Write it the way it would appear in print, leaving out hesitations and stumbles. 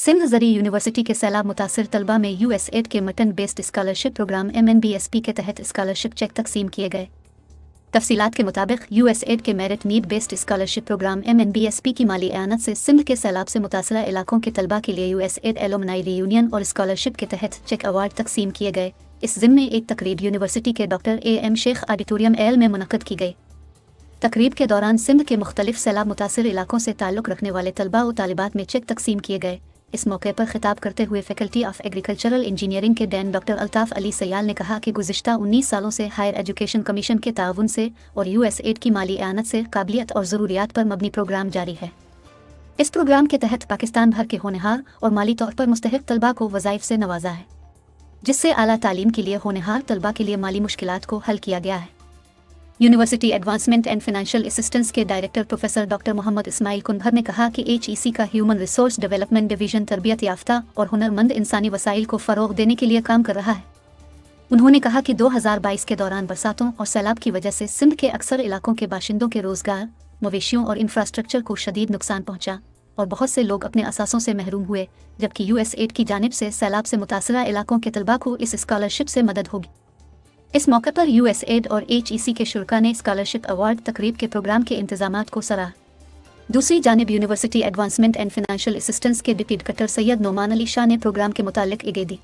सिंध ज़री university के सैलाब मुतासिर तलबा में USAID के मटन बेस्ड स्कॉलरशिप प्रोग्राम MNBSP के तहत स्कॉलरशिप चेक तकसीम किए गए। तफसीलात के मुताबिक USAID के merit need based scholarship programme MNBSP की माली एआनत से सिंध के सैलाब से मुतासरा इलाकों के तलबा के लिए USAID एलुमनाई रीयूनियन और स्कॉलरशिप के तहत चेक अवार्ड तकसीम किए गए। इस ज़िम्न एक तकरीब यूनिवर्सिटी के डॉक्टर AM शेख ऑडिटोरियम एल में मुनक़द की गई। तकरीब के दौरान सिंध के मुख्तलिफ सैलाब मुतासिर इलाकों से ताल्लुक़ रखने वाले तलबा व तालिबात में चेक तकसीम किए गए। इस मौके पर खिताब करते हुए फैकल्टी ऑफ एग्रीकल्चरल इंजीनियरिंग के डैन डॉक्टर अल्ताफ़ अली सयाल ने कहा कि गुज़िश्ता 19 सालों से हायर एजुकेशन कमीशन के ताउन से और USAID की माली एआनत से काबिलियत और ज़रूरियात पर मबनी प्रोग्राम जारी है। इस प्रोग्राम के तहत पाकिस्तान भर के होनहार और माली तौर पर मुस्तहिक़ तलबा को वज़ाइफ से नवाजा है, जिससे आला तालीम के लिए होनहार तलबा के लिए माली मुश्किलात को हल किया गया है। University advancement and financial assistance के director professor doctor Muhammad Ismail Kunbhar ने कहा कि HEC का ह्यूमन रिसोर्स डेवलपमेंट डिवीज़न तरबियत याफ्ता और हुनरमंद इंसानी वसाइल को फ़रोग़ देने के लिए काम कर रहा है। उन्होंने कहा कि 2022 के दौरान बरसातों और सैलाब की वजह से सिंध के अक्सर इलाकों के बाशिंदों के रोज़गार, मवेशियों और इंफ्रास्ट्रक्चर को शदीद नुकसान पहुँचा और बहुत से लोग अपने असासों से महरूम हुए, जबकि USAID की जानिब से सैलाब से मुतासरा इलाकों के तलबा को इस स्कॉलरशिप से मदद होगी। इस मौके पर USAID और HEC के शुरा ने स्कॉलरशिप अवार्ड तकरीब के प्रोग्राम के इंतजामात को सराहा। दूसरी जानिब university advancement and financial assistance के डिप्टी डायरेक्टर सैयद नोमान अली शाह ने प्रोग्राम के मुतालिक आगाही दी।